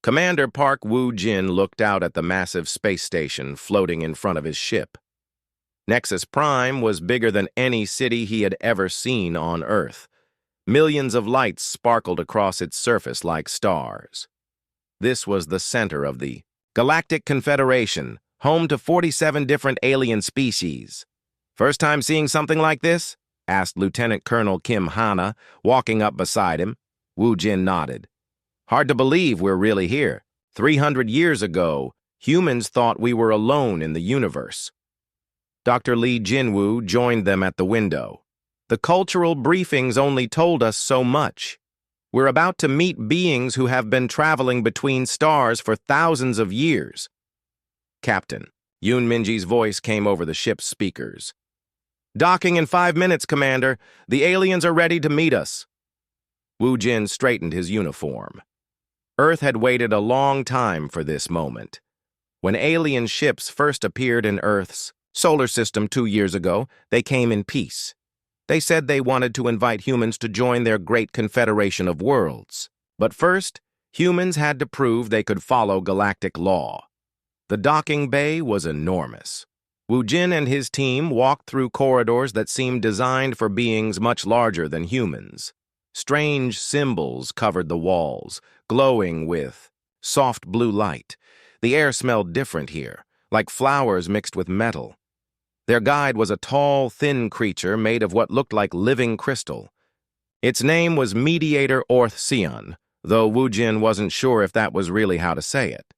Commander Park Woo-jin looked out at the massive space station floating in front of his ship. Nexus Prime was bigger than any city he had ever seen on Earth. Millions of lights sparkled across its surface like stars. This was the center of the Galactic Confederation, home to 47 different alien species. "First time seeing something like this?" asked Lieutenant Colonel Kim Hana, walking up beside him. Woo-jin nodded. "Hard to believe we're really here. 300 years ago, humans thought we were alone in the universe." Dr. Lee Jinwoo joined them at the window. "The cultural briefings only told us so much. We're about to meet beings who have been traveling between stars for thousands of years." "Captain," Yoon Minji's voice came over the ship's speakers. "Docking in 5 minutes, Commander. The aliens are ready to meet us." Woo-jin straightened his uniform. Earth had waited a long time for this moment. When alien ships first appeared in Earth's solar system 2 years ago, they came in peace. They said they wanted to invite humans to join their great confederation of worlds. But first, humans had to prove they could follow galactic law. The docking bay was enormous. Woo-jin and his team walked through corridors that seemed designed for beings much larger than humans. Strange symbols covered the walls, glowing with soft blue light. The air smelled different here, like flowers mixed with metal. Their guide was a tall, thin creature made of what looked like living crystal. Its name was Mediator Orth-Sion, though Woo-jin wasn't sure if that was really how to say it.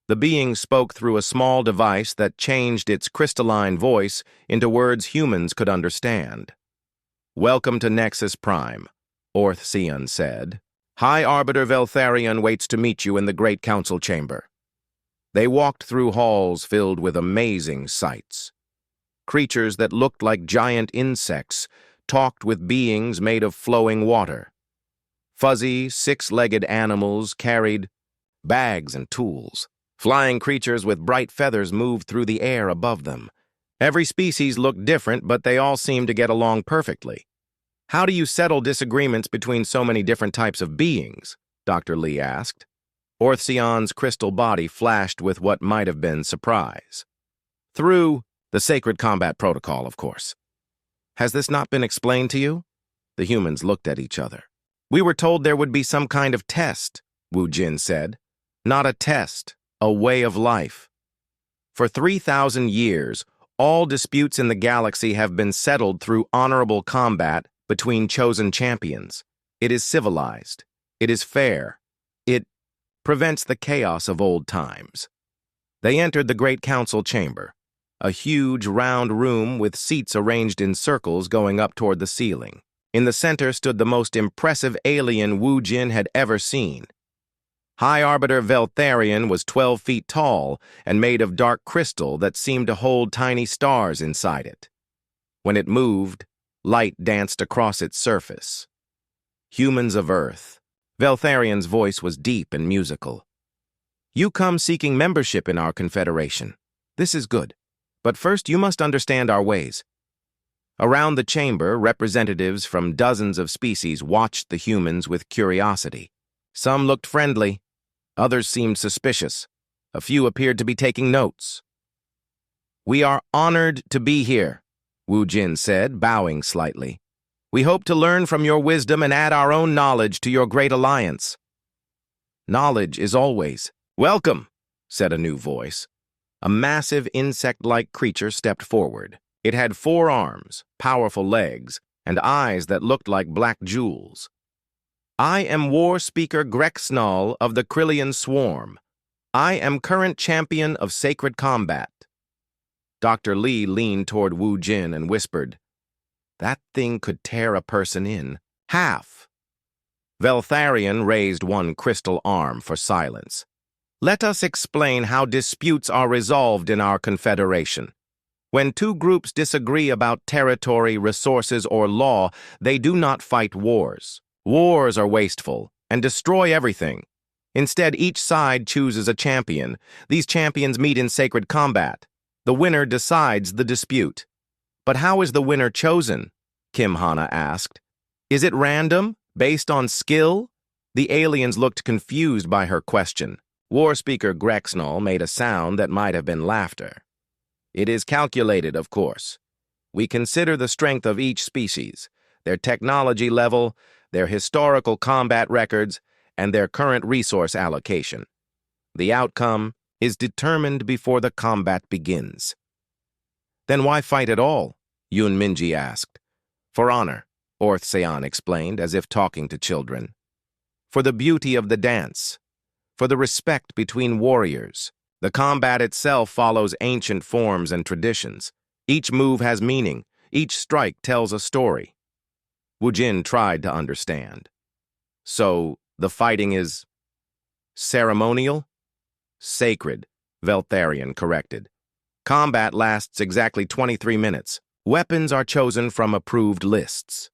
The being spoke through a small device that changed its crystalline voice into words humans could understand. "Welcome to Nexus Prime," Orth-Sion said. "High Arbiter Veltharion waits to meet you in the Great Council Chamber." They walked through halls filled with amazing sights. Creatures that looked like giant insects talked with beings made of flowing water. Fuzzy, six-legged animals carried bags and tools. Flying creatures with bright feathers moved through the air above them. Every species looked different, but they all seemed to get along perfectly. "How do you settle disagreements between so many different types of beings?" Dr. Lee asked. Orth-Sion's crystal body flashed with what might have been surprise. "Through the sacred combat protocol, of course." "Has this not been explained to you?" The humans looked at each other. "We were told there would be some kind of test," Woo-jin said. "Not a test, a way of life. For 3,000 years, all disputes in the galaxy have been settled through honorable combat between chosen champions. It is civilized. It is fair. It prevents the chaos of old times." They entered the Great Council Chamber, a huge round room with seats arranged in circles going up toward the ceiling. In the center stood the most impressive alien Woo-jin had ever seen. High Arbiter Veltharion was 12 feet tall and made of dark crystal that seemed to hold tiny stars inside it. When it moved, light danced across its surface. "Humans of Earth." Veltharion's voice was deep and musical. "You come seeking membership in our confederation. This is good. But first you must understand our ways." Around the chamber, representatives from dozens of species watched the humans with curiosity. Some looked friendly. Others seemed suspicious. A few appeared to be taking notes. "We are honored to be here," Woo-jin said, bowing slightly. "We hope to learn from your wisdom and add our own knowledge to your great alliance." "Knowledge is always welcome," said a new voice. A massive insect-like creature stepped forward. It had 4 arms, powerful legs, and eyes that looked like black jewels. "I am War Speaker Grexnall of the Krillian Swarm. I am current champion of sacred combat." Dr. Lee leaned toward Woo-jin and whispered, "That thing could tear a person in half." Veltharion raised one crystal arm for silence. "Let us explain how disputes are resolved in our confederation. When 2 groups disagree about territory, resources, or law, they do not fight wars. Wars are wasteful and destroy everything. Instead, each side chooses a champion. These champions meet in sacred combat. The winner decides the dispute." "But how is the winner chosen?" Kim Hana asked. "Is it random, based on skill?" The aliens looked confused by her question. War Speaker Grexnall made a sound that might have been laughter. It is calculated, of course. We consider the strength of each species, their technology level, their historical combat records, and their current resource allocation. The outcome is determined before the combat begins. Then why fight at all? Yun Minji asked. For honor, Orth Seon explained, as if talking to children. For the beauty of the dance. For the respect between warriors. The combat itself follows ancient forms and traditions. Each move has meaning. Each strike tells a story. Wu Jin tried to understand. So, the fighting is ceremonial? Sacred, Veltharion corrected. Combat lasts exactly 23 minutes. Weapons are chosen from approved lists.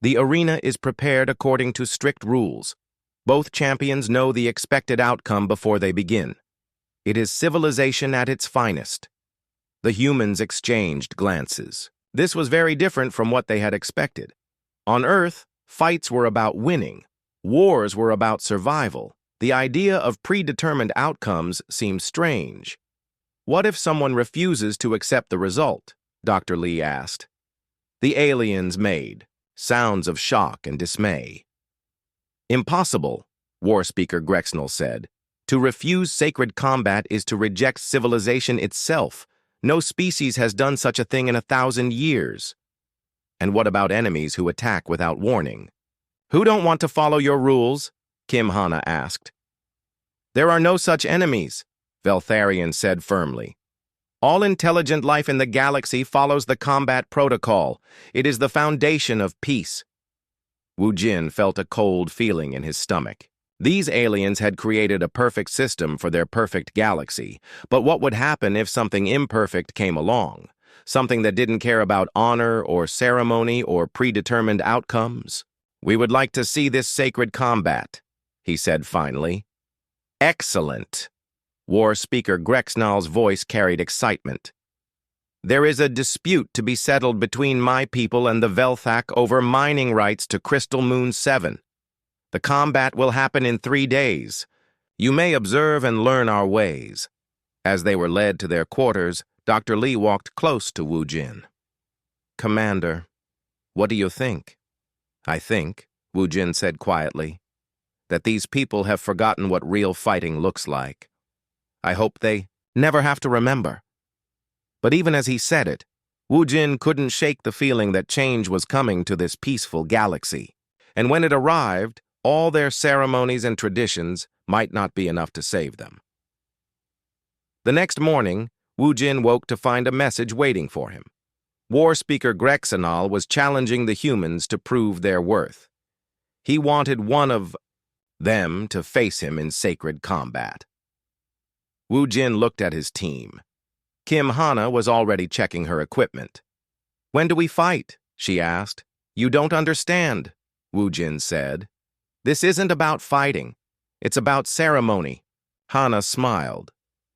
The arena is prepared according to strict rules. Both champions know the expected outcome before they begin. It is civilization at its finest. The humans exchanged glances. This was very different from what they had expected. On Earth, fights were about winning. Wars were about survival. The idea of predetermined outcomes seemed strange. What if someone refuses to accept the result? Dr. Lee asked. The aliens made sounds of shock and dismay. Impossible, War Speaker Grexnall said. To refuse sacred combat is to reject civilization itself. No species has done such a thing in 1,000 years. And what about enemies who attack without warning? Who don't want to follow your rules? Kim Hana asked. There are no such enemies, Veltharion said firmly. All intelligent life in the galaxy follows the combat protocol. It is the foundation of peace. Wu Jin felt a cold feeling in his stomach. These aliens had created a perfect system for their perfect galaxy, but what would happen if something imperfect came along? Something that didn't care about honor or ceremony or predetermined outcomes? We would like to see this sacred combat, he said finally. Excellent. War Speaker Grexnall's voice carried excitement. There is a dispute to be settled between my people and the Velthak over mining rights to Crystal Moon 7. The combat will happen in 3 days. You may observe and learn our ways. As they were led to their quarters, Dr. Lee walked close to Wu Jin. Commander, what do you think? I think, Wu Jin said quietly, that these people have forgotten what real fighting looks like. I hope they never have to remember. But even as he said it, Wu Jin couldn't shake the feeling that change was coming to this peaceful galaxy. And when it arrived, all their ceremonies and traditions might not be enough to save them. The next morning, Wu Jin woke to find a message waiting for him. War Speaker Grexnall was challenging the humans to prove their worth. He wanted one of them to face him in sacred combat. Wu Jin looked at his team. Kim Hana was already checking her equipment. When do we fight? She asked. You don't understand, Wu Jin said. This isn't about fighting. It's about ceremony. Hana smiled,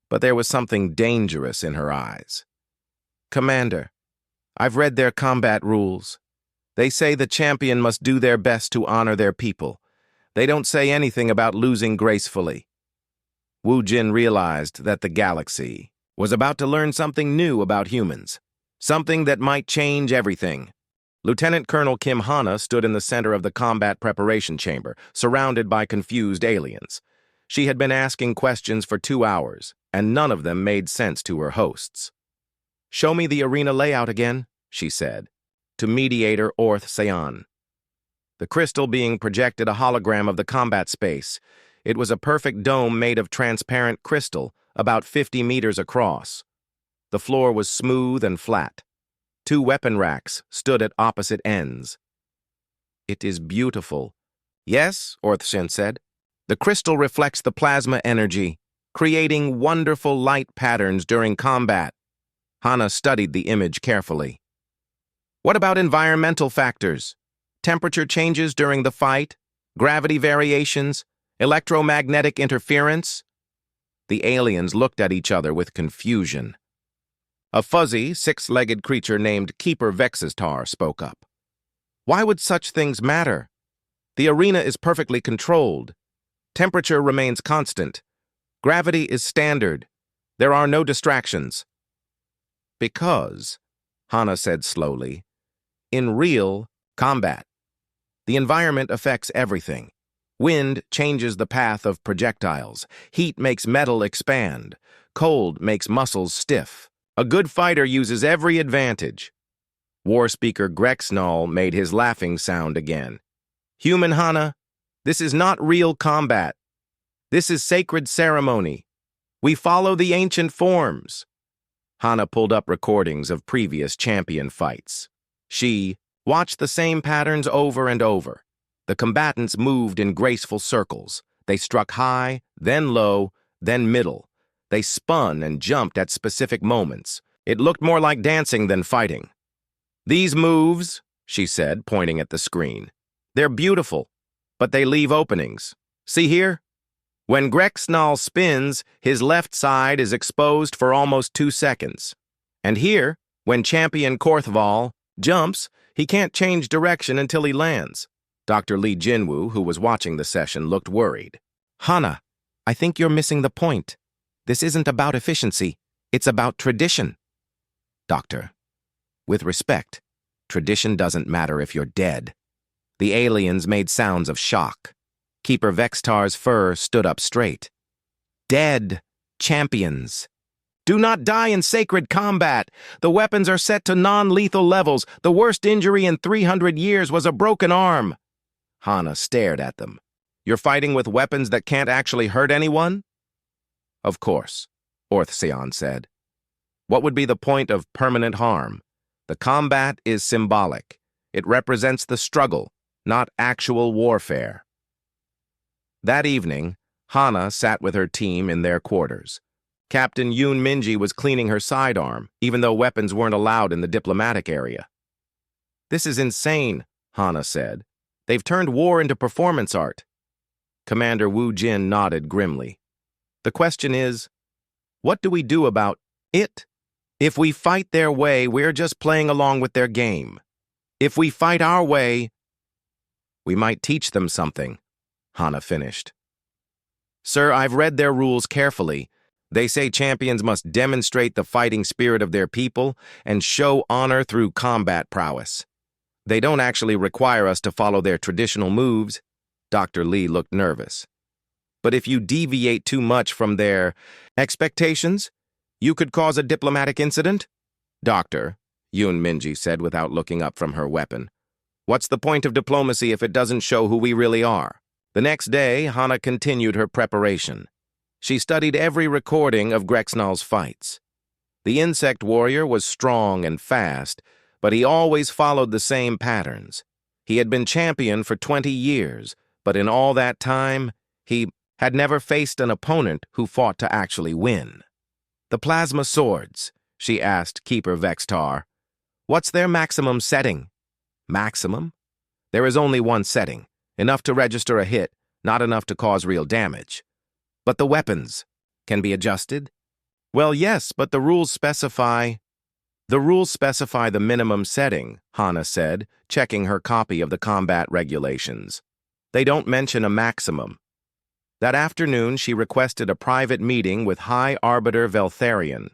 but there was something dangerous in her eyes. Commander, I've read their combat rules. They say the champion must do their best to honor their people. They don't say anything about losing gracefully. Wu Jin realized that the galaxy was about to learn something new about humans, something that might change everything. Lieutenant Colonel Kim Hana stood in the center of the combat preparation chamber, surrounded by confused aliens. She had been asking questions for 2 hours, and none of them made sense to her hosts. Show me the arena layout again, she said, to mediator Orth Seon. The crystal being projected a hologram of the combat space. It was a perfect dome made of transparent crystal, about 50 meters across. The floor was smooth and flat. 2 weapon racks stood at opposite ends. It is beautiful. Yes, Orthshen said. The crystal reflects the plasma energy, creating wonderful light patterns during combat. Hana studied the image carefully. What about environmental factors? Temperature changes during the fight? Gravity variations? Electromagnetic interference? The aliens looked at each other with confusion. A fuzzy, 6-legged creature named Keeper Vexistar spoke up. Why would such things matter? The arena is perfectly controlled. Temperature remains constant. Gravity is standard. There are no distractions. Because, Hana said slowly, in real combat, the environment affects everything. Wind changes the path of projectiles. Heat makes metal expand. Cold makes muscles stiff. A good fighter uses every advantage. War speaker Grexnall made his laughing sound again. Human Hana, this is not real combat. This is sacred ceremony. We follow the ancient forms. Hana pulled up recordings of previous champion fights. She watched the same patterns over and over. The combatants moved in graceful circles. They struck high, then low, then middle. They spun and jumped at specific moments. It looked more like dancing than fighting. These moves, she said, pointing at the screen, they're beautiful, but they leave openings. See here? When Grexnall spins, his left side is exposed for almost 2 seconds. And here, when champion Korthval jumps, he can't change direction until he lands. Dr. Lee Jinwoo, who was watching the session, looked worried. Hana, I think you're missing the point. This isn't about efficiency. It's about tradition. Doctor, with respect, tradition doesn't matter if you're dead. The aliens made sounds of shock. Keeper Vextar's fur stood up straight. Dead champions. Do not die in sacred combat. The weapons are set to non-lethal levels. The worst injury in 300 years was a broken arm. Hana stared at them. You're fighting with weapons that can't actually hurt anyone? Of course, Orthseon said. What would be the point of permanent harm? The combat is symbolic. It represents the struggle, not actual warfare. That evening, Hana sat with her team in their quarters. Captain Yoon Minji was cleaning her sidearm, even though weapons weren't allowed in the diplomatic area. This is insane, Hana said. They've turned war into performance art. Commander Wu Jin nodded grimly. The question is, what do we do about it? If we fight their way, we're just playing along with their game. If we fight our way, we might teach them something, Hana finished. Sir, I've read their rules carefully. They say champions must demonstrate the fighting spirit of their people and show honor through combat prowess. They don't actually require us to follow their traditional moves. Dr. Lee looked nervous. But if you deviate too much from their expectations, you could cause a diplomatic incident? Doctor, Yoon Minji said without looking up from her weapon. What's the point of diplomacy if it doesn't show who we really are? The next day, Hana continued her preparation. She studied every recording of Grexnall's fights. The insect warrior was strong and fast, but he always followed the same patterns. He had been champion for 20 years, but in all that time, he had never faced an opponent who fought to actually win. The plasma swords, she asked Keeper Vextar. What's their maximum setting? Maximum? There is only one setting, enough to register a hit, not enough to cause real damage. But the weapons can be adjusted? Well, yes, but the rules specify the minimum setting, Hana said, checking her copy of the combat regulations. They don't mention a maximum. That afternoon, she requested a private meeting with High Arbiter Veltharion.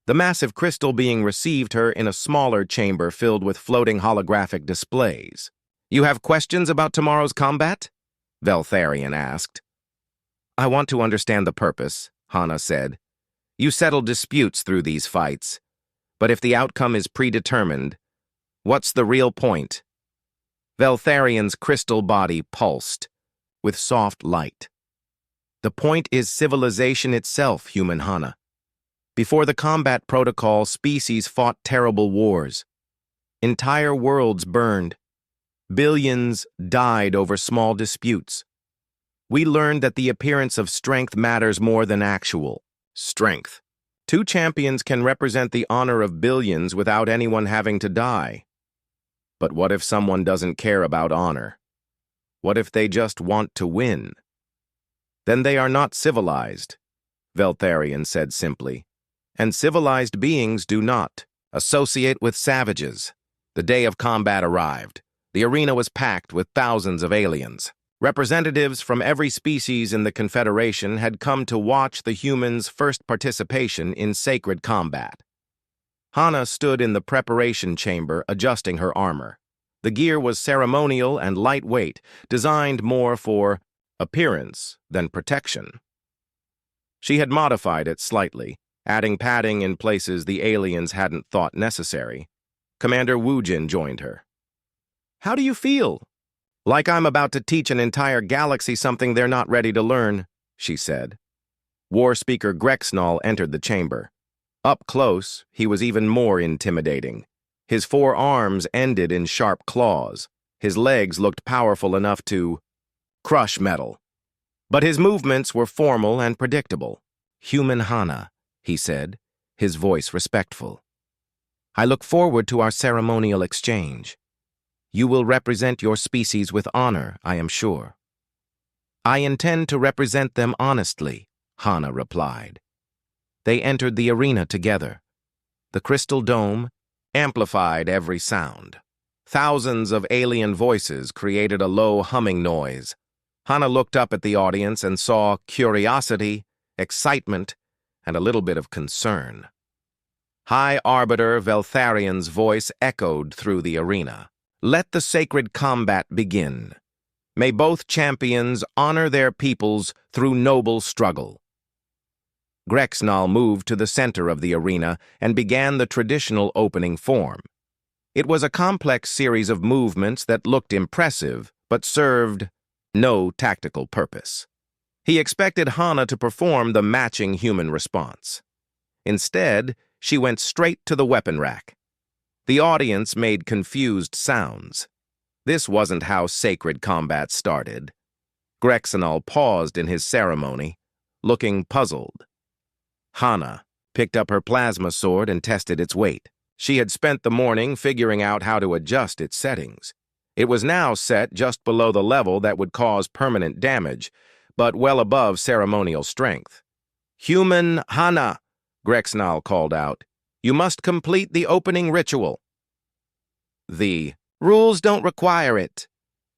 The massive crystal being received her in a smaller chamber filled with floating holographic displays. You have questions about tomorrow's combat? Veltharion asked. I want to understand the purpose, Hana said. You settle disputes through these fights. But if the outcome is predetermined, what's the real point? Veltharion's crystal body pulsed with soft light. The point is civilization itself, human Hana. Before the combat protocol, species fought terrible wars. Entire worlds burned. Billions died over small disputes. We learned that the appearance of strength matters more than actual strength. 2 champions can represent the honor of billions without anyone having to die. But what if someone doesn't care about honor? What if they just want to win? Then they are not civilized, Veltharion said simply. And civilized beings do not associate with savages. The day of combat arrived. The arena was packed with thousands of aliens. Representatives from every species in the Confederation had come to watch the humans' first participation in sacred combat. Hana stood in the preparation chamber adjusting her armor. The gear was ceremonial and lightweight, designed more for appearance than protection. She had modified it slightly, adding padding in places the aliens hadn't thought necessary. Commander Woojin joined her. "How do you feel?" "Like I'm about to teach an entire galaxy something they're not ready to learn," she said. War Speaker Grexnall entered the chamber. Up close, he was even more intimidating. His 4 arms ended in sharp claws. His legs looked powerful enough to crush metal. But his movements were formal and predictable. "Human Hana," he said, his voice respectful. "I look forward to our ceremonial exchange. You will represent your species with honor, I am sure." "I intend to represent them honestly," Hana replied. They entered the arena together. The crystal dome amplified every sound. Thousands of alien voices created a low humming noise. Hana looked up at the audience and saw curiosity, excitement, and a little bit of concern. High Arbiter Veltharian's voice echoed through the arena. "Let the sacred combat begin. May both champions honor their peoples through noble struggle." Grexnall moved to the center of the arena and began the traditional opening form. It was a complex series of movements that looked impressive, but served no tactical purpose. He expected Hana to perform the matching human response. Instead, she went straight to the weapon rack. The audience made confused sounds. This wasn't how sacred combat started. Grexnall paused in his ceremony, looking puzzled. Hana picked up her plasma sword and tested its weight. She had spent the morning figuring out how to adjust its settings. It was now set just below the level that would cause permanent damage, but well above ceremonial strength. "Human Hana," Grexnall called out. "You must complete the opening ritual." "The rules don't require it,"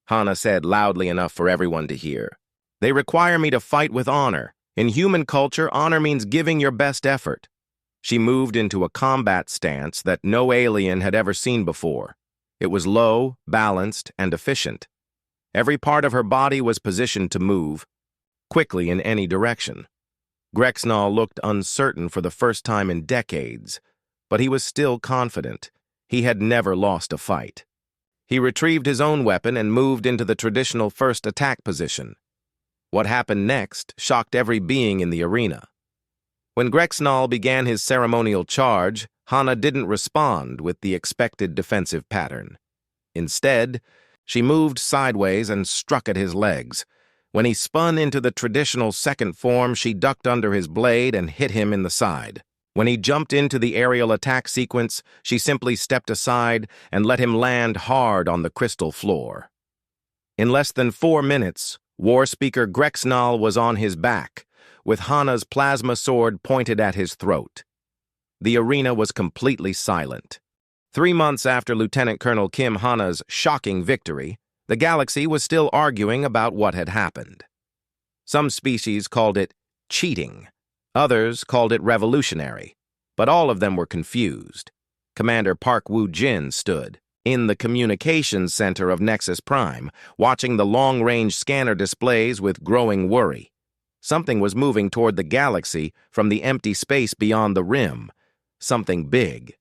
Hana said loudly enough for everyone to hear. "They require me to fight with honor. In human culture, honor means giving your best effort." She moved into a combat stance that no alien had ever seen before. It was low, balanced, and efficient. Every part of her body was positioned to move quickly in any direction. Grexnall looked uncertain for the first time in decades, but he was still confident. He had never lost a fight. He retrieved his own weapon and moved into the traditional first attack position. What happened next shocked every being in the arena. When Grexnall began his ceremonial charge, Hana didn't respond with the expected defensive pattern. Instead, she moved sideways and struck at his legs. When he spun into the traditional second form, she ducked under his blade and hit him in the side. When he jumped into the aerial attack sequence, she simply stepped aside and let him land hard on the crystal floor. In less than 4 minutes, War Speaker Grexnall was on his back, with Hana's plasma sword pointed at his throat. The arena was completely silent. 3 months after Lieutenant Colonel Kim Hana's shocking victory, the galaxy was still arguing about what had happened. Some species called it cheating. Others called it revolutionary, but all of them were confused. Commander Park Woo-jin stood in the communications center of Nexus Prime, watching the long-range scanner displays with growing worry. Something was moving toward the galaxy from the empty space beyond the rim. Something big.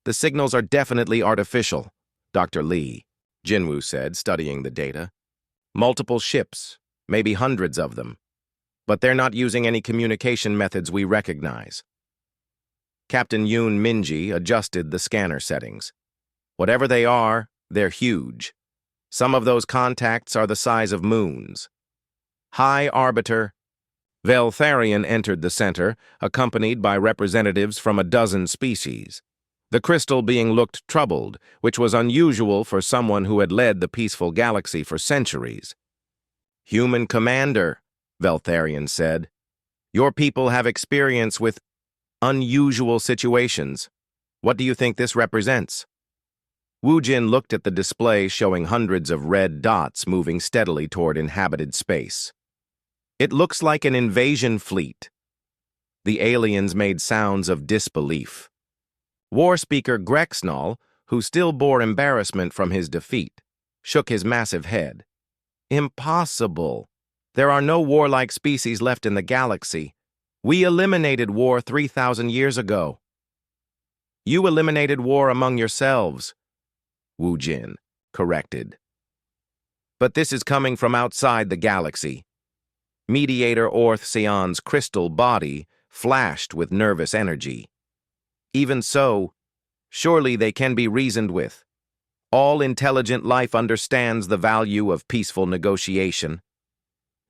"The signals are definitely artificial," Dr. Lee, Jinwoo said, studying the data. "Multiple ships, maybe hundreds of them. But they're not using any communication methods we recognize." Captain Yoon Minji adjusted the scanner settings. "Whatever they are, they're huge. Some of those contacts are the size of moons." High Arbiter Veltharian entered the center, accompanied by representatives from a dozen species. The crystal being looked troubled, which was unusual for someone who had led the peaceful galaxy for centuries. "Human Commander," Veltharian said, "your people have experience with unusual situations. What do you think this represents?" Wu Jin looked at the display showing hundreds of red dots moving steadily toward inhabited space. It looks like an invasion fleet. The aliens made sounds of disbelief. War speaker Grexnall, who still bore embarrassment from his defeat, shook his massive head. Impossible. There are no warlike species left in the galaxy. We eliminated war 3,000 years ago. You eliminated war among yourselves, Wu Jin corrected. But this is coming from outside the galaxy. Mediator Orthsion's crystal body flashed with nervous energy. Even so, surely they can be reasoned with. All intelligent life understands the value of peaceful negotiation.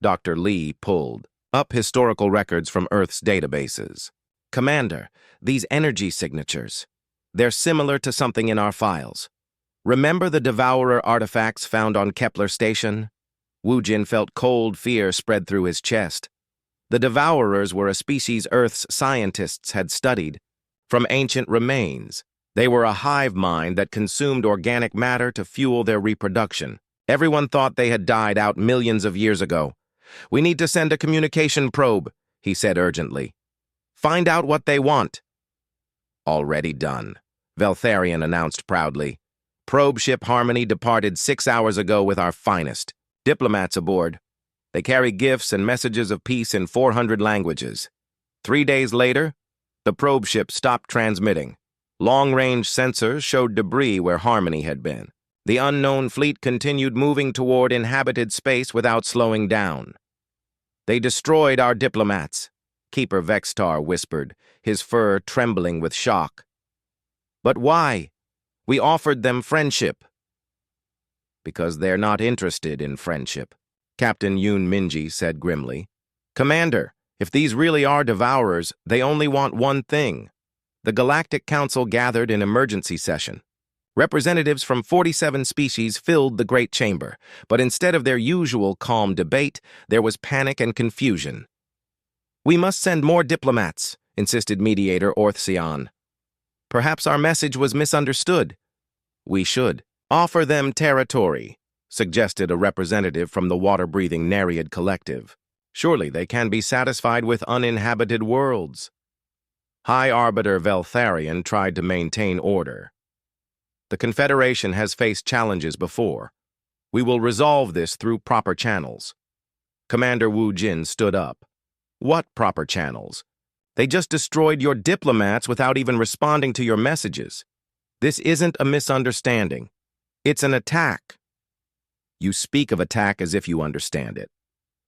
Dr. Lee pulled up historical records from Earth's databases. Commander, these energy signatures, they're similar to something in our files. Remember the Devourer artifacts found on Kepler Station? Wu Jin felt cold fear spread through his chest. The Devourers were a species Earth's scientists had studied. From ancient remains, they were a hive mind that consumed organic matter to fuel their reproduction. Everyone thought they had died out millions of years ago. We need to send a communication probe, he said urgently. Find out what they want. Already done, Veltharion announced proudly. Probe ship Harmony departed 6 hours ago with our finest diplomats aboard. They carry gifts and messages of peace in 400 languages. 3 days later, the probe ship stopped transmitting. Long-range sensors showed debris where Harmony had been. The unknown fleet continued moving toward inhabited space without slowing down. They destroyed our diplomats, Keeper Vextar whispered, his fur trembling with shock. But why? We offered them friendship. Because they're not interested in friendship, Captain Yoon Minji said grimly. Commander, if these really are Devourers, they only want one thing. The Galactic Council gathered in emergency session. Representatives from 47 species filled the Great Chamber, but instead of their usual calm debate, there was panic and confusion. We must send more diplomats, insisted Mediator Orthsion. Perhaps our message was misunderstood. We should offer them territory, suggested a representative from the water-breathing Nereid collective. Surely they can be satisfied with uninhabited worlds. High Arbiter Veltharion tried to maintain order. The Confederation has faced challenges before. We will resolve this through proper channels. Commander Wu Jin stood up. What proper channels? They just destroyed your diplomats without even responding to your messages. This isn't a misunderstanding. It's an attack. You speak of attack as if you understand it,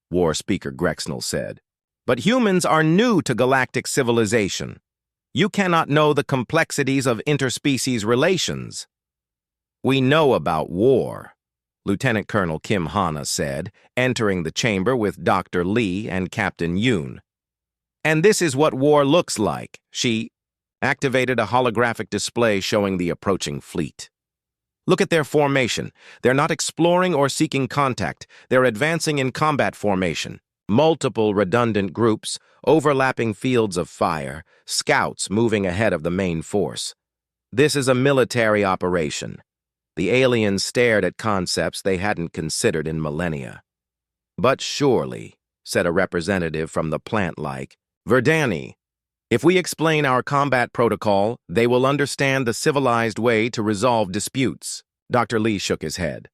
War Speaker Grexnall said. But humans are new to galactic civilization. You cannot know the complexities of interspecies relations. We know about war, Lieutenant Colonel Kim Hana said, entering the chamber with Dr. Lee and Captain Yoon. And this is what war looks like. She activated a holographic display showing the approaching fleet. Look at their formation. They're not exploring or seeking contact. They're advancing in combat formation. Multiple redundant groups, overlapping fields of fire, scouts moving ahead of the main force. This is a military operation. The aliens stared at concepts they hadn't considered in millennia. But surely, said a representative from the plant-like, Verdani, if we explain our combat protocol, they will understand the civilized way to resolve disputes. Dr. Lee shook his head.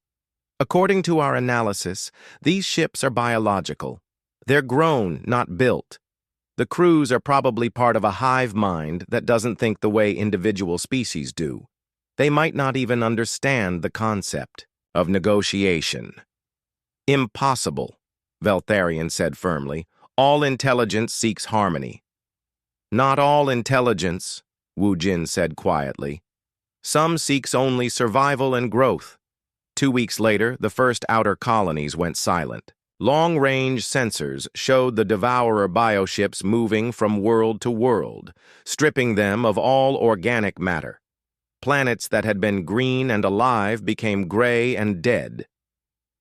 According to our analysis, these ships are biological. They're grown, not built. The crews are probably part of a hive mind that doesn't think the way individual species do. They might not even understand the concept of negotiation. Impossible, Veltharion said firmly. All intelligence seeks harmony. Not all intelligence, Wu Jin said quietly. Some seeks only survival and growth. 2 weeks later, the first outer colonies went silent. Long-range sensors showed the Devourer bioships moving from world to world, stripping them of all organic matter. Planets that had been green and alive became gray and dead.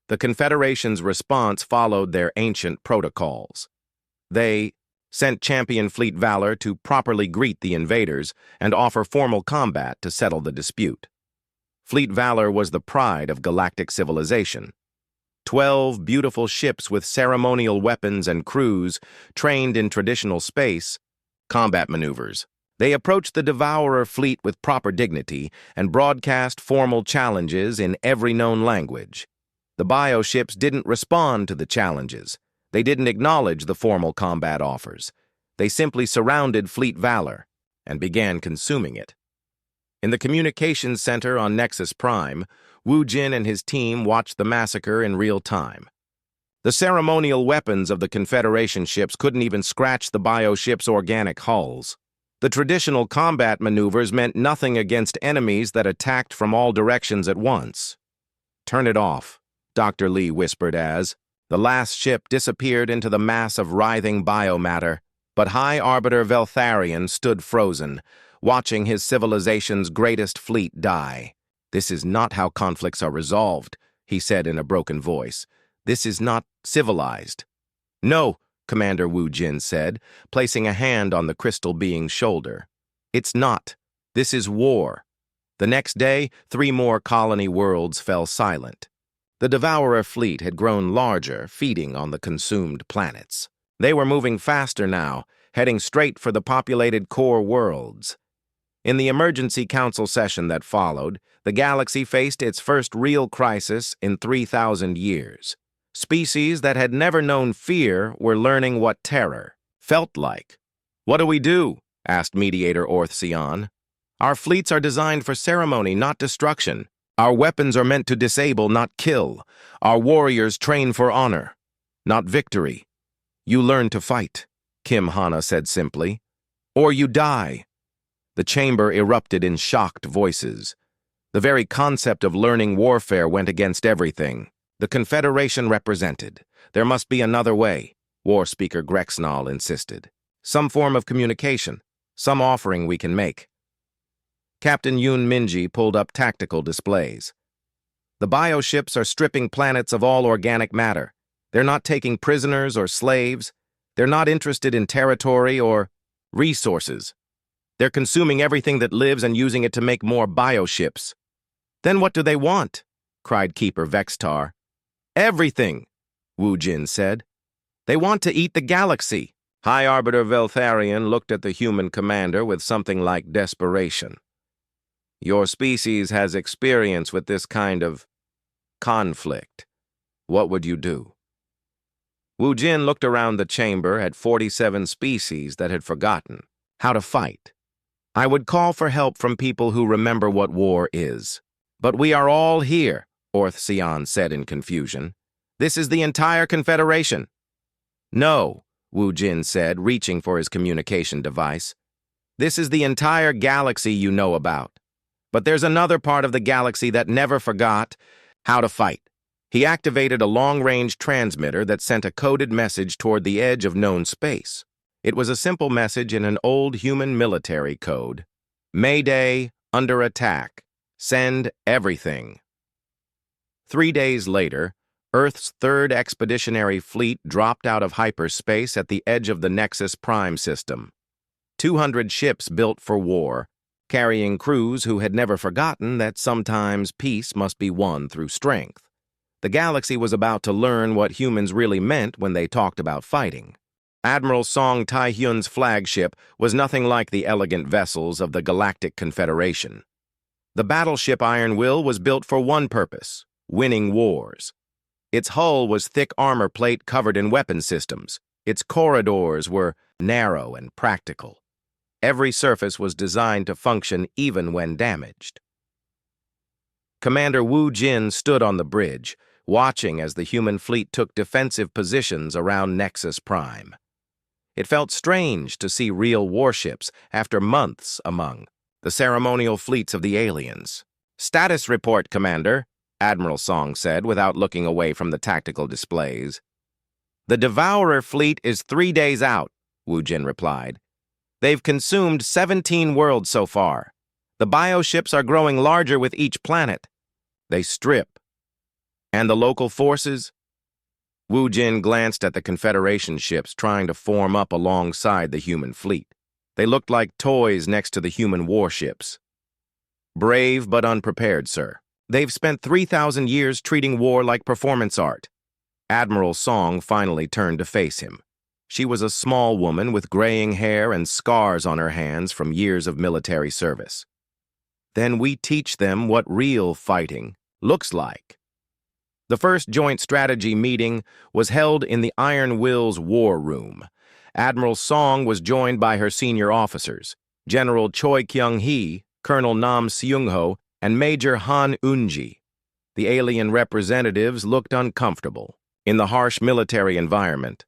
The Confederation's response followed their ancient protocols. They sent Champion Fleet Valor to properly greet the invaders and offer formal combat to settle the dispute. Fleet valor was the pride of galactic civilization. 12 beautiful ships with ceremonial weapons and crews trained in traditional space combat maneuvers. They approached the Devourer fleet with proper dignity and broadcast formal challenges in every known language. The bioships didn't respond to the challenges. They didn't acknowledge the formal combat offers. They simply surrounded fleet valor and began consuming it. In the communications center on Nexus Prime, Wu Jin and his team watched the massacre in real time. The ceremonial weapons of the Confederation ships couldn't even scratch the bioships' organic hulls. The traditional combat maneuvers meant nothing against enemies that attacked from all directions at once. "Turn it off," Dr. Lee whispered as the last ship disappeared into the mass of writhing biomatter, but High Arbiter Veltharion stood frozen, watching his civilization's greatest fleet die. "This is not how conflicts are resolved," he said in a broken voice. "This is not civilized." "No," Commander Wu Jin said, placing a hand on the crystal being's shoulder. "It's not. This is war." The next day, 3 more colony worlds fell silent. The Devourer fleet had grown larger, feeding on the consumed planets. They were moving faster now, heading straight for the populated core worlds. In the emergency council session that followed, the galaxy faced its first real crisis in 3,000 years. Species that had never known fear were learning what terror felt like. "What do we do?" asked Mediator Orthsion. "Our fleets are designed for ceremony, not destruction. Our weapons are meant to disable, not kill. Our warriors train for honor, not victory. You learn to fight," Kim Hana said simply. "Or you die." The chamber erupted in shocked voices. The very concept of learning warfare went against everything. The Confederation represented. "There must be another way," War Speaker Grexnall insisted. "Some form of communication, some offering we can make." Captain Yoon Minji pulled up tactical displays. "The bioships are stripping planets of all organic matter. They're not taking prisoners or slaves. They're not interested in territory or resources. They're consuming everything that lives and using it to make more bioships." "Then what do they want?" cried Keeper Vextar. "Everything," Wu Jin said. "They want to eat the galaxy." High Arbiter Veltharion looked at the human commander with something like desperation. "Your species has experience with this kind of conflict. What would you do?" Wu Jin looked around the chamber at 47 species that had forgotten how to fight. "I would call for help from people who remember what war is. But we are all here," Orthsion said in confusion. "This is the entire Confederation." "No," Wu Jin said, reaching for his communication device. "This is the entire galaxy you know about. But there's another part of the galaxy that never forgot how to fight." He activated a long-range transmitter that sent a coded message toward the edge of known space. It was a simple message in an old human military code. "Mayday, under attack. Send everything." 3 days later, Earth's 3rd Expeditionary Fleet dropped out of hyperspace at the edge of the Nexus Prime system. 200 ships built for war, carrying crews who had never forgotten that sometimes peace must be won through strength. The galaxy was about to learn what humans really meant when they talked about fighting. Admiral Song Tai-hyun's flagship was nothing like the elegant vessels of the Galactic Confederation. The battleship Iron Will was built for one purpose: winning wars. Its hull was thick armor plate covered in weapon systems. Its corridors were narrow and practical. Every surface was designed to function even when damaged. Commander Wu Jin stood on the bridge, watching as the human fleet took defensive positions around Nexus Prime. It felt strange to see real warships after months among the ceremonial fleets of the aliens. "Status report, Commander," Admiral Song said without looking away from the tactical displays. "The Devourer fleet is 3 days out," Wu Jin replied. "They've consumed 17 worlds so far. The bioships are growing larger with each planet. They strip. And the local forces?" Wu Jin glanced at the Confederation ships trying to form up alongside the human fleet. They looked like toys next to the human warships. Brave but unprepared, sir. They've spent 3,000 years treating war like performance art. Admiral Song finally turned to face him. She was a small woman with graying hair and scars on her hands from years of military service. Then we teach them what real fighting looks like. The first joint strategy meeting was held in the Iron Will's war room. Admiral Song was joined by her senior officers, General Choi Kyung-hee, Colonel Nam Seung-ho, and Major Han Eun-ji. The alien representatives looked uncomfortable in the harsh military environment.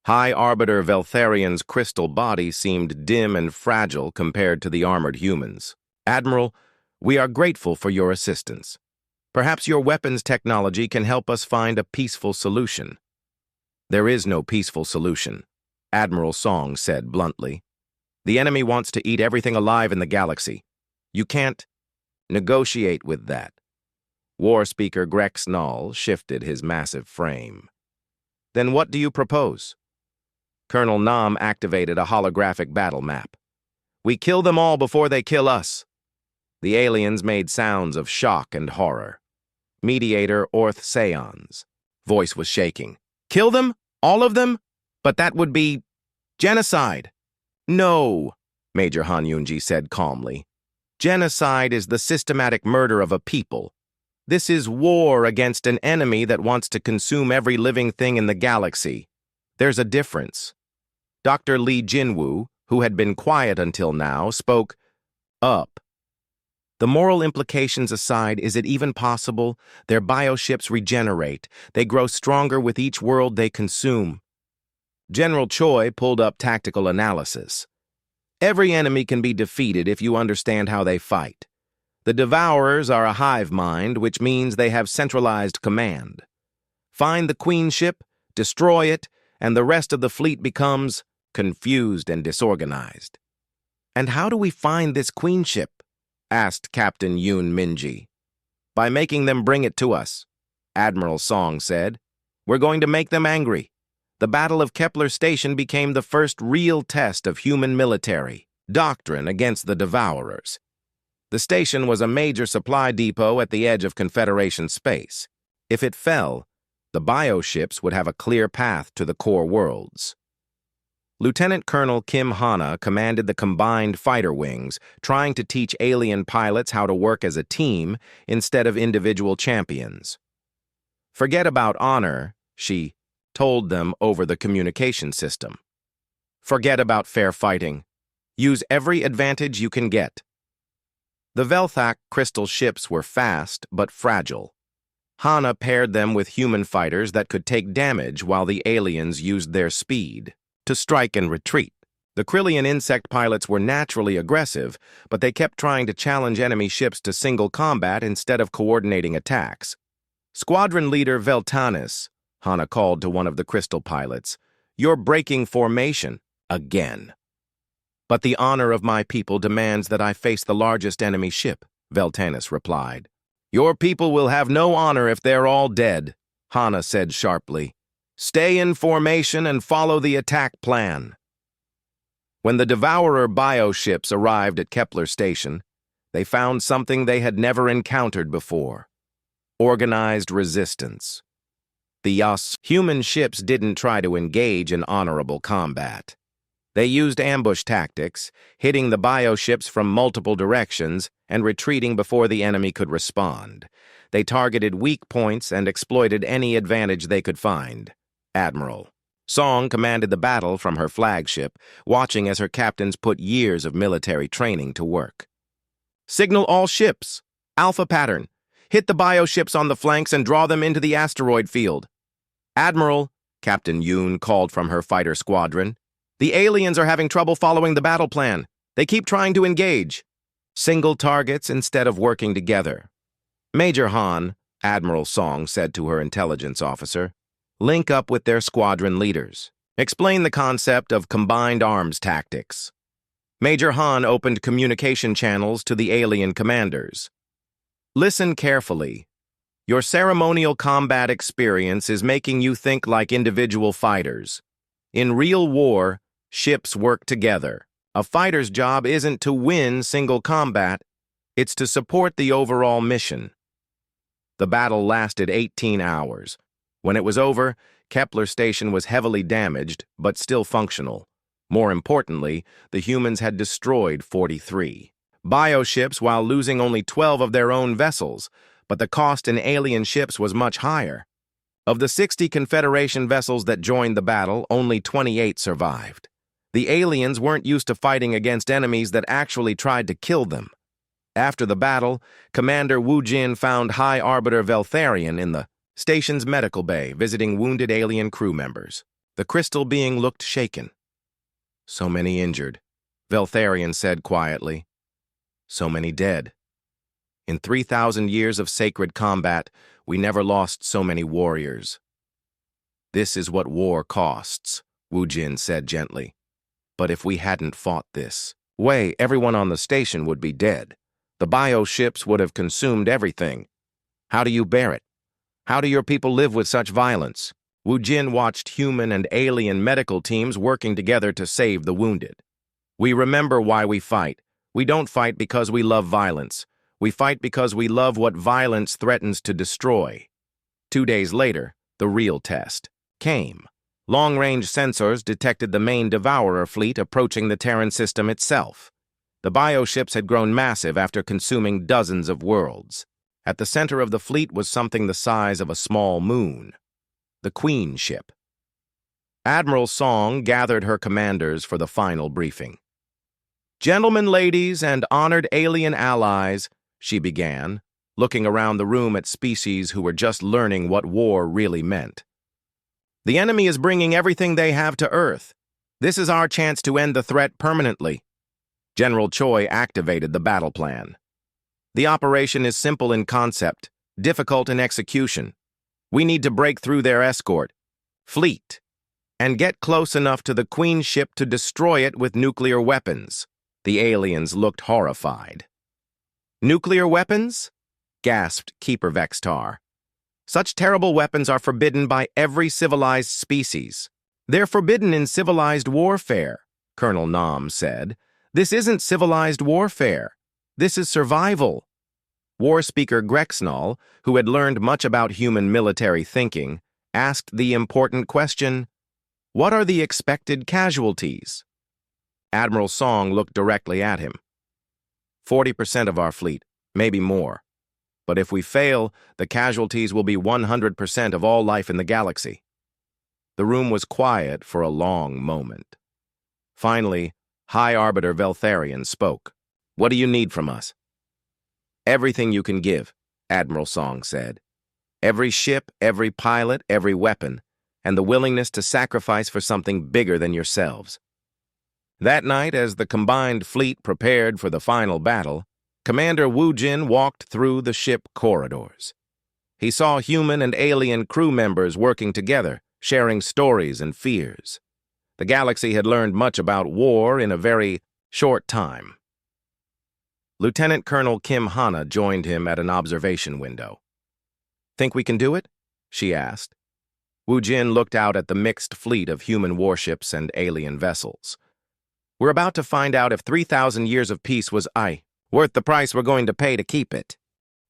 High Arbiter Veltharian's crystal body seemed dim and fragile compared to the armored humans. Admiral, we are grateful for your assistance. Perhaps your weapons technology can help us find a peaceful solution. There is no peaceful solution, Admiral Song said bluntly. The enemy wants to eat everything alive in the galaxy. You can't negotiate with that. War Speaker Grex Null shifted his massive frame. Then what do you propose? Colonel Nam activated a holographic battle map. We kill them all before they kill us. The aliens made sounds of shock and horror. Mediator Orth Seon's voice was shaking. Kill them? All of them? But that would be genocide. No, Major Han Eun-ji said calmly. Genocide is the systematic murder of a people. This is war against an enemy that wants to consume every living thing in the galaxy. There's a difference. Dr. Lee Jinwoo, who had been quiet until now, spoke up. The moral implications aside, is it even possible? Their bioships regenerate. They grow stronger with each world they consume. General Choi pulled up tactical analysis. Every enemy can be defeated if you understand how they fight. The Devourers are a hive mind, which means they have centralized command. Find the Queen ship, destroy it, and the rest of the fleet becomes confused and disorganized. And how do we find this Queen ship? Asked Captain Yoon Minji. By making them bring it to us, Admiral Song said. We're going to make them angry. The Battle of Kepler Station became the first real test of human military doctrine against the Devourers. The station was a major supply depot at the edge of Confederation space. If it fell, the bioships would have a clear path to the core worlds. Lieutenant Colonel Kim Hana commanded the combined fighter wings, trying to teach alien pilots how to work as a team instead of individual champions. Forget about honor, she told them over the communication system. Forget about fair fighting. Use every advantage you can get. The Velthak crystal ships were fast but fragile. Hana paired them with human fighters that could take damage while the aliens used their speed to strike and retreat. The Krillian insect pilots were naturally aggressive, but they kept trying to challenge enemy ships to single combat instead of coordinating attacks. Squadron leader Veltanis, Hana called to one of the crystal pilots, "You're breaking formation again." But the honor of my people demands that I face the largest enemy ship, Veltanis replied. Your people will have no honor if they're all dead, Hana said sharply. Stay in formation and follow the attack plan. When the Devourer bioships arrived at Kepler Station, they found something they had never encountered before: organized resistance. The Yas human ships didn't try to engage in honorable combat. They used ambush tactics, hitting the bioships from multiple directions and retreating before the enemy could respond. They targeted weak points and exploited any advantage they could find. Admiral Song commanded the battle from her flagship, watching as her captains put years of military training to work. Signal all ships. Alpha pattern. Hit the bioships on the flanks and draw them into the asteroid field. Admiral, Captain Yoon called from her fighter squadron, the aliens are having trouble following the battle plan. They keep trying to engage. Single targets instead of working together. Major Han, Admiral Song said to her intelligence officer, link up with their squadron leaders. Explain the concept of combined arms tactics. Major Han opened communication channels to the alien commanders. Listen carefully. Your ceremonial combat experience is making you think like individual fighters. In real war, ships work together. A fighter's job isn't to win single combat, It's to support the overall mission. The battle lasted 18 hours. When it was over, Kepler Station was heavily damaged, but still functional. More importantly, the humans had destroyed 43 bioships while losing only 12 of their own vessels, but the cost in alien ships was much higher. Of the 60 Confederation vessels that joined the battle, only 28 survived. The aliens weren't used to fighting against enemies that actually tried to kill them. After the battle, Commander Wu Jin found High Arbiter Veltharion in the station's medical bay, visiting wounded alien crew members. The crystal being looked shaken. "So many injured," Veltharion said quietly. "So many dead. In 3,000 years of sacred combat, we never lost so many warriors." "This is what war costs," Wu Jin said gently. "But if we hadn't fought this way, everyone on the station would be dead. The bioships would have consumed everything. How do you bear it? How do your people live with such violence?" Wu Jin watched human and alien medical teams working together to save the wounded. "We remember why we fight. We don't fight because we love violence. We fight because we love what violence threatens to destroy." 2 days later, the real test came. Long-range sensors detected the main Devourer fleet approaching the Terran system itself. The bioships had grown massive after consuming dozens of worlds. At the center of the fleet was something the size of a small moon. The Queen ship. Admiral Song gathered her commanders for the final briefing. "Gentlemen, ladies, and honored alien allies," she began, looking around the room at species who were just learning what war really meant. "The enemy is bringing everything they have to Earth. This is our chance to end the threat permanently." General Choi activated the battle plan. "The operation is simple in concept, difficult in execution. We need to break through their escort, fleet, and get close enough to the Queen ship to destroy it with nuclear weapons." The aliens looked horrified. "Nuclear weapons?" gasped Keeper Vextar. "Such terrible weapons are forbidden by every civilized species." "They're forbidden in civilized warfare," Colonel Nam said. "This isn't civilized warfare. This is survival." War Speaker Grexnall, who had learned much about human military thinking, asked the important question, "What are the expected casualties?" Admiral Song looked directly at him. 40% of our fleet, maybe more. But if we fail, the casualties will be 100% of all life in the galaxy." The room was quiet for a long moment. Finally, High Arbiter Veltharion spoke. "What do you need from us?" "Everything you can give," Admiral Song said. "Every ship, every pilot, every weapon, and the willingness to sacrifice for something bigger than yourselves." That night, as the combined fleet prepared for the final battle, Commander Wu Jin walked through the ship corridors. He saw human and alien crew members working together, sharing stories and fears. The galaxy had learned much about war in a very short time. Lieutenant Colonel Kim Hana joined him at an observation window. "Think we can do it?" she asked. Wu Jin looked out at the mixed fleet of human warships and alien vessels. "We're about to find out if 3,000 years of peace was worth the price we're going to pay to keep it."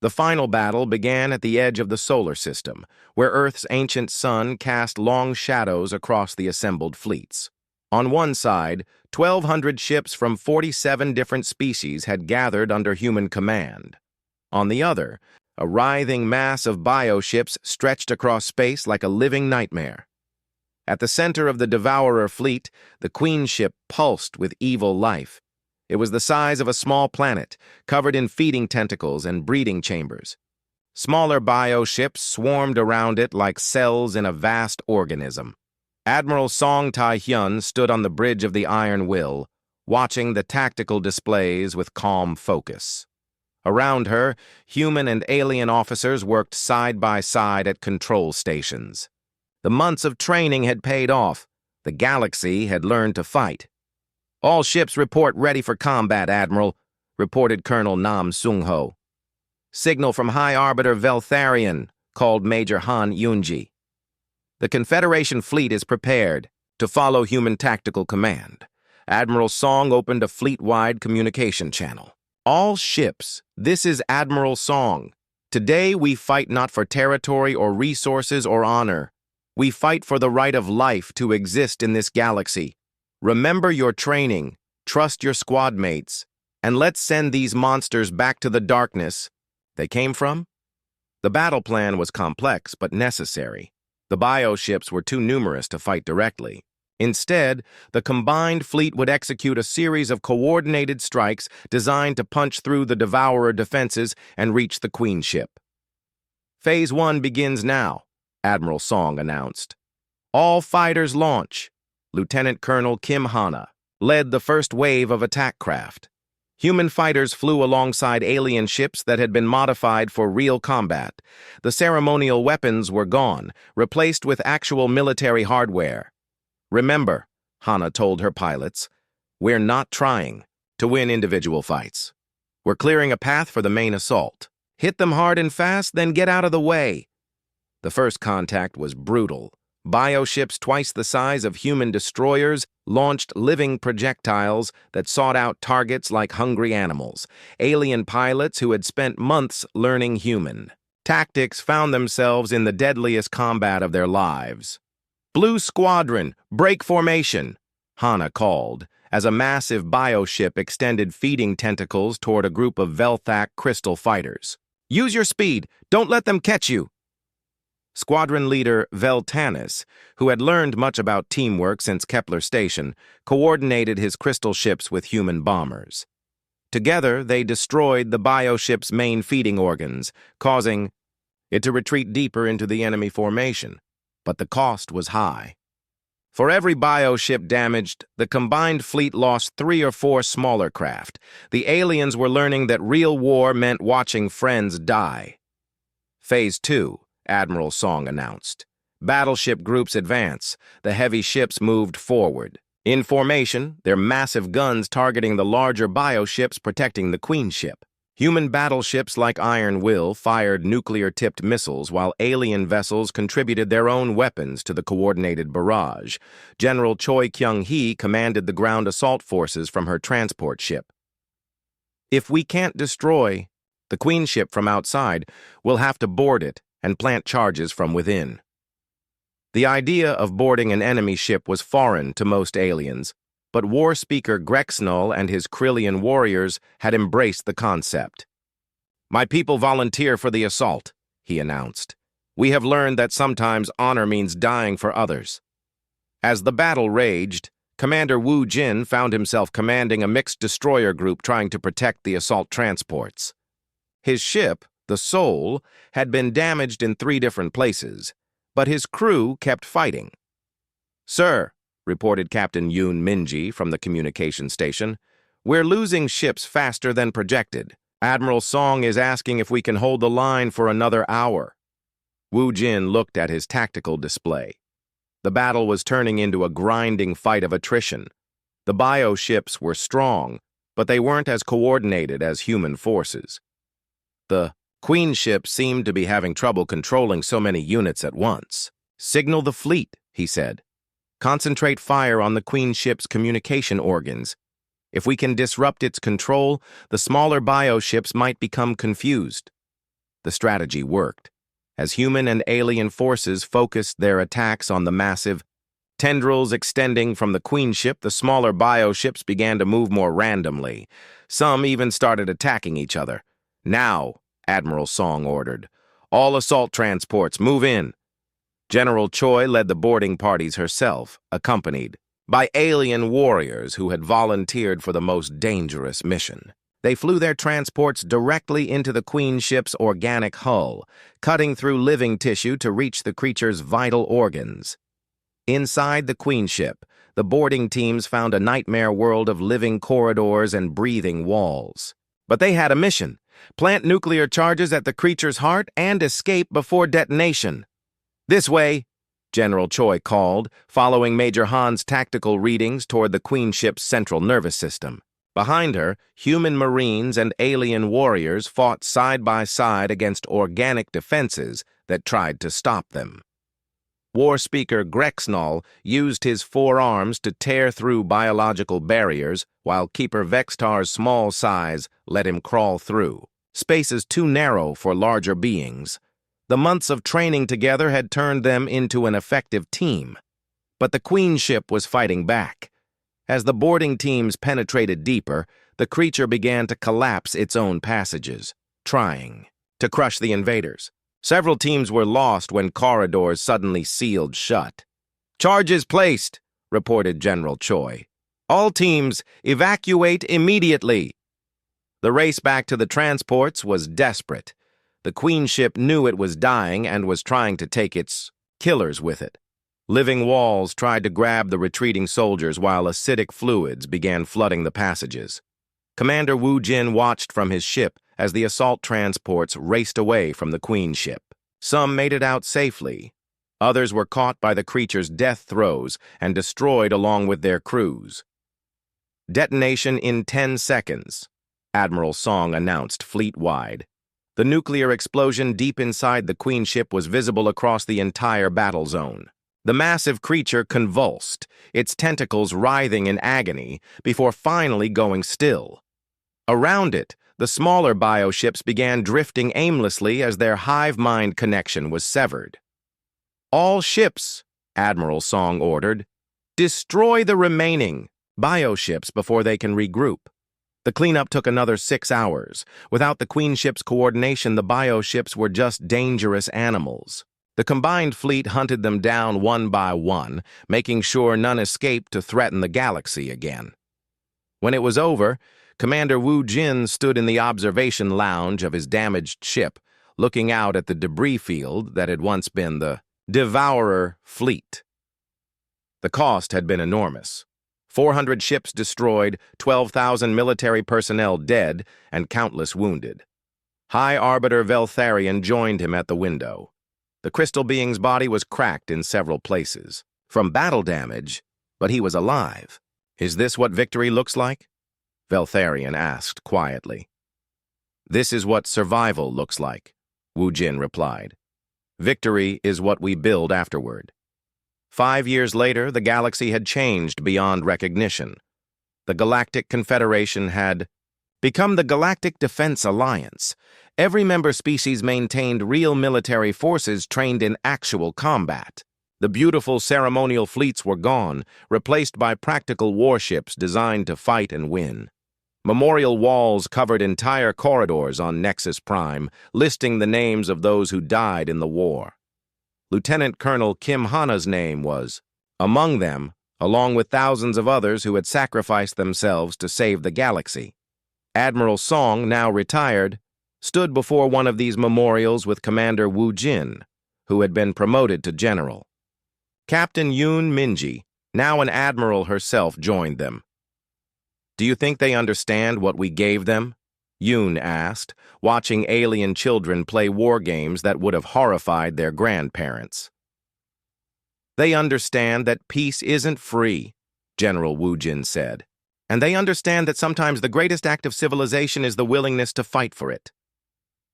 The final battle began at the edge of the solar system, where Earth's ancient sun cast long shadows across the assembled fleets. On one side, 1,200 ships from 47 different species had gathered under human command. On the other, a writhing mass of bioships stretched across space like a living nightmare. At the center of the Devourer fleet, the Queen ship pulsed with evil life. It was the size of a small planet, covered in feeding tentacles and breeding chambers. Smaller bioships swarmed around it like cells in a vast organism. Admiral Song Tai-hyun stood on the bridge of the Iron Will, watching the tactical displays with calm focus. Around her, human and alien officers worked side by side at control stations. The months of training had paid off. The galaxy had learned to fight. "All ships report ready for combat, Admiral," reported Colonel Nam Sung-ho. "Signal from High Arbiter Veltharion," called Major Han Yunji. "The Confederation fleet is prepared to follow human tactical command." Admiral Song opened a fleet-wide communication channel. All ships, this is Admiral Song. Today we fight not for territory or resources or honor. We fight for the right of life to exist in this galaxy. Remember your training, trust your squad mates, and let's send these monsters back to the darkness they came from. The battle plan was complex but necessary. The bioships were too numerous to fight directly. Instead, the combined fleet would execute a series of coordinated strikes designed to punch through the Devourer defenses and reach the Queen ship. Phase 1 begins now, Admiral Song announced. All fighters launch. Lieutenant Colonel Kim Hana led the first wave of attack craft. Human fighters flew alongside alien ships that had been modified for real combat. The ceremonial weapons were gone, replaced with actual military hardware. Remember, Hana told her pilots, we're not trying to win individual fights. We're clearing a path for the main assault. Hit them hard and fast, then get out of the way. The first contact was brutal. Bioships twice the size of human destroyers launched living projectiles that sought out targets like hungry animals. Alien pilots who had spent months learning human tactics found themselves in the deadliest combat of their lives. Blue Squadron, break formation, Hana called, as a massive bioship extended feeding tentacles toward a group of Velthak crystal fighters. Use your speed, don't let them catch you. Squadron leader Veltanis, who had learned much about teamwork since Kepler Station, coordinated his crystal ships with human bombers. Together, they destroyed the bioship's main feeding organs, causing it to retreat deeper into the enemy formation. But the cost was high. For every bioship damaged, the combined fleet lost 3 or 4 smaller craft. The aliens were learning that real war meant watching friends die. Phase 2, Admiral Song announced. Battleship groups advance. The heavy ships moved forward. In formation, their massive guns targeting the larger bioships protecting the Queen ship. Human battleships like Iron Will fired nuclear-tipped missiles while alien vessels contributed their own weapons to the coordinated barrage. General Choi Kyung-hee commanded the ground assault forces from her transport ship. If we can't destroy the Queen ship from outside, we'll have to board it and plant charges from within. The idea of boarding an enemy ship was foreign to most aliens, but war speaker Grexnull and his Krillian warriors had embraced the concept. My people volunteer for the assault, he announced. We have learned that sometimes honor means dying for others. As the battle raged, Commander Wu Jin found himself commanding a mixed destroyer group trying to protect the assault transports. His ship, the Soul, had been damaged in 3 different places, but his crew kept fighting. Sir, reported Captain Yoon Minji from the communication station, we're losing ships faster than projected. Admiral Song is asking if we can hold the line for another hour. Wu Jin looked at his tactical display. The battle was turning into a grinding fight of attrition. The bioships were strong, but they weren't as coordinated as human forces. The Queen ship seemed to be having trouble controlling so many units at once. Signal the fleet, he said. Concentrate fire on the Queen ship's communication organs. If we can disrupt its control, the smaller bioships might become confused. The strategy worked. As human and alien forces focused their attacks on the massive tendrils extending from the Queen ship, the smaller bioships began to move more randomly. Some even started attacking each other. Now, Admiral Song ordered. All assault transports, move in. General Choi led the boarding parties herself, accompanied by alien warriors who had volunteered for the most dangerous mission. They flew their transports directly into the Queen ship's organic hull, cutting through living tissue to reach the creature's vital organs. Inside the Queen ship, the boarding teams found a nightmare world of living corridors and breathing walls. But they had a mission: plant nuclear charges at the creature's heart and escape before detonation. This way, General Choi called, following Major Han's tactical readings toward the Queen ship's central nervous system. Behind her, human marines and alien warriors fought side by side against organic defenses that tried to stop them. War speaker Grexnall used his forearms to tear through biological barriers, while Keeper Vextar's small size let him crawl through. Space is too narrow for larger beings. The months of training together had turned them into an effective team. But the Queen ship was fighting back. As the boarding teams penetrated deeper, the creature began to collapse its own passages, trying to crush the invaders. Several teams were lost when corridors suddenly sealed shut. "Charges placed," reported General Choi. "All teams, evacuate immediately." The race back to the transports was desperate. The Queen ship knew it was dying and was trying to take its killers with it. Living walls tried to grab the retreating soldiers while acidic fluids began flooding the passages. Commander Wu Jin watched from his ship as the assault transports raced away from the Queen ship. Some made it out safely. Others were caught by the creature's death throes and destroyed along with their crews. "Detonation in 10 seconds, Admiral Song announced fleet-wide. The nuclear explosion deep inside the Queen ship was visible across the entire battle zone. The massive creature convulsed, its tentacles writhing in agony, before finally going still. Around it, the smaller bioships began drifting aimlessly as their hive-mind connection was severed. "All ships," Admiral Song ordered, "destroy the remaining bioships before they can regroup." The cleanup took another 6 hours. Without the Queen ship's coordination, the bioships were just dangerous animals. The combined fleet hunted them down one by one, making sure none escaped to threaten the galaxy again. When it was over, Commander Wu Jin stood in the observation lounge of his damaged ship, looking out at the debris field that had once been the Devourer fleet. The cost had been enormous. 400 ships destroyed, 12,000 military personnel dead, and countless wounded. High Arbiter Veltharion joined him at the window. The crystal being's body was cracked in several places, from battle damage, but he was alive. "Is this what victory looks like?" Veltharion asked quietly. "This is what survival looks like," Wu Jin replied. "Victory is what we build afterward." 5 years later, the galaxy had changed beyond recognition. The Galactic Confederation had become the Galactic Defense Alliance. Every member species maintained real military forces trained in actual combat. The beautiful ceremonial fleets were gone, replaced by practical warships designed to fight and win. Memorial walls covered entire corridors on Nexus Prime, listing the names of those who died in the war. Lieutenant Colonel Kim Hana's name was among them, along with thousands of others who had sacrificed themselves to save the galaxy. Admiral Song, now retired, stood before one of these memorials with Commander Wu Jin, who had been promoted to general. Captain Yoon Minji, now an admiral herself, joined them. "Do you think they understand what we gave them?" Yoon asked, watching alien children play war games that would have horrified their grandparents. "They understand that peace isn't free," General Wu Jin said. "And they understand that sometimes the greatest act of civilization is the willingness to fight for it."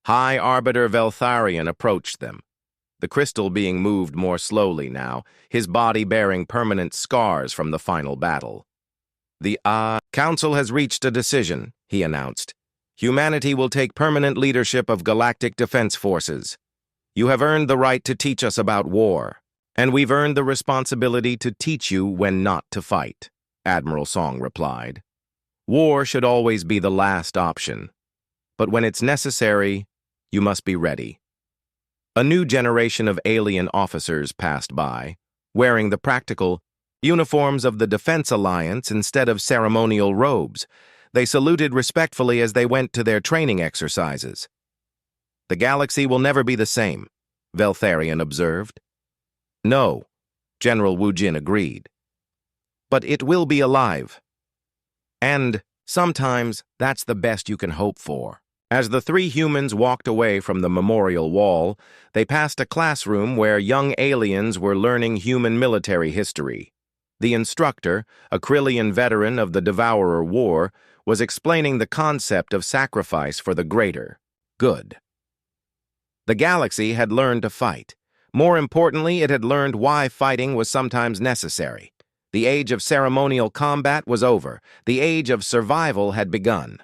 High Arbiter Veltharion approached them, the crystal being moved more slowly now, his body bearing permanent scars from the final battle. "The Council has reached a decision," he announced. "Humanity will take permanent leadership of galactic defense forces. You have earned the right to teach us about war, and we've earned the responsibility to teach you when not to fight," Admiral Song replied. "War should always be the last option, but when it's necessary, you must be ready." A new generation of alien officers passed by, wearing the practical uniforms of the Defense Alliance instead of ceremonial robes. They saluted respectfully as they went to their training exercises. "The galaxy will never be the same," Veltharion observed. "No," General Wu Jin agreed. "But it will be alive. And sometimes that's the best you can hope for." As the three humans walked away from the memorial wall, they passed a classroom where young aliens were learning human military history. The instructor, a Krillian veteran of the Devourer War, was explaining the concept of sacrifice for the greater good. The galaxy had learned to fight, More importantly, it had learned why fighting was sometimes necessary. The age of ceremonial combat was over. The age of survival had begun.